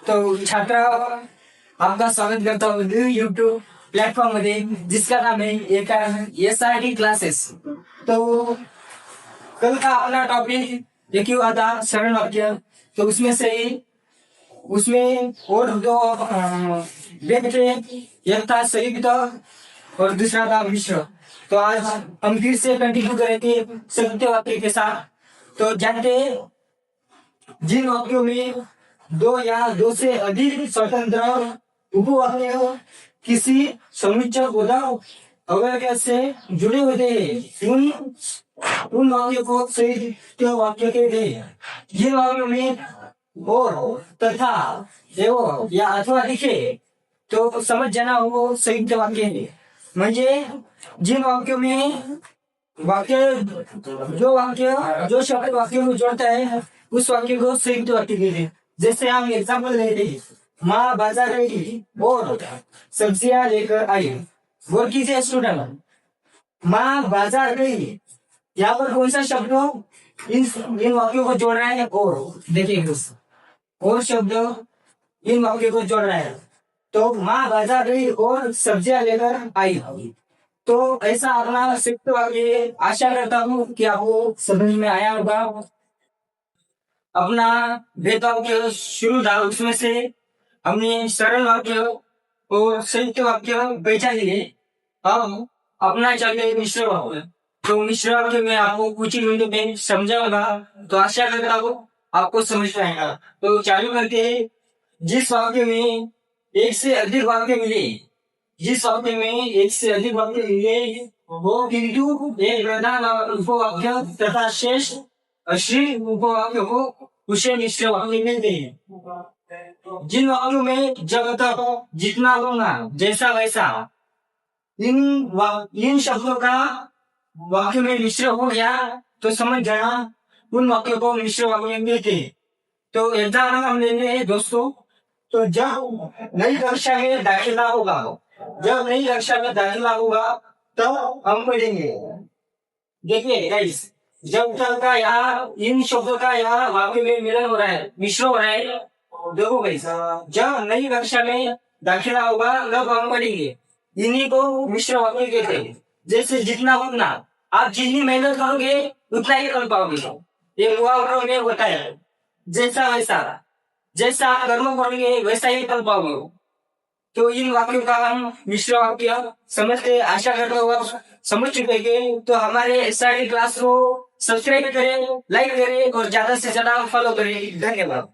तो छात्र आपका स्वागत करता हूँ न्यू यूट्यूब प्लेटफॉर्म मध्ये, जिसका नाम है SRT क्लासेस। तो कल का अपना टॉपिक एक ही हुआ था, सरल वाक्य। तो उसमें और दो भेद थे, एक था संयुक्त और दूसरा था मिश्र। तो आज हम फिर से कंटिन्यू करेंगे संयुक्त वाक्य के साथ। तो जानते जिन वाक्यों में दो या दो से अधिक स्वतंत्र उपवाक्य किसी समुच्चय बोधक अवयव से जुड़े होते हैं, उन वाक्यों को संयुक्त वाक्य कहते हैं। जिन वाक्यों में और, तथा, एवं या अथवा लिखे तो समझ जाना हो संयुक्त वाक्य है। म्हणजे जिन वाक्यों में जो शब्द वाक्य को जोड़ता है उस वाक्य को संयुक्त वाक्य कहते हैं। जैसे हम एग्जाम्पल लेते हैं, माँ बाजार गई और सब्जियां लेकर आई। गौर कीजिए स्टूडेंट, माँ बाजार गई, यहाँ पर कौन सा शब्द इन वाक्यों को जोड़ रहा है? और देखिए, और शब्द इन वाक्यों को जोड़ रहा है। तो माँ बाजार गई और सब्जियां लेकर आई। तो ऐसा अपना संयुक्त वाक्य आशा करता हूँ कि आपको समझ में आया होगा। अपना भेदभाव के शुरू था, उसमें से हमने सरल वाक्य और संयुक्त वाक्य पहचान लिए। अब अपना चलिए मिश्र वाक्य। तो मिश्र वाक्य में आपको कुछ ही मिनटों में समझाऊंगा, तो आशा करता हूँ आपको समझ में आएगा। तो चालू करते हैं। जिस वाक्य में एक से अधिक वाक्य मिले, वो किंतु एक प्रधान उपवाक्य तथा शेष अश्लील उपवाक्य हो, उसे मिश्र वाक्य मिलते हैं। जिन वाक्यों में जब तक, जितना होगा, जैसा वैसा, इन शब्दों का वाक्य में मिश्र हो गया तो समझ जाना उन वाक्यों को मिश्र वाक्य मिलते हैं। तो एग्जाम्पल हम लेते हैं दोस्तों। तो जब नई कक्षा में दाखिला होगा तब हम पढ़ेंगे। देखिए गाइस, जब तक का यहाँ इन शब्दों का यहाँ वाक्य में मिलन हो रहा है, मिश्र हो रहा है। देखो गाइस, जब नई कक्षा में दाखिला होगा तब हम पढ़ेंगे। इन्हीं को मिश्र वाक्य कहते हैं। जैसे जितना होना, आप जितनी मेहनत करोगे उतना ही कर पाओगे, ये मुहावरों में होता है। जैसा आप कर्म करोगे वैसा ही कर पाओगे। तो इन वाक्यों का हम मिश्र वाक्य समझते, आशा करता हूँ आप समझ चुके। तो हमारे सारे क्लास को सब्सक्राइब करें, लाइक करें और ज्यादा से ज्यादा फॉलो करें। धन्यवाद।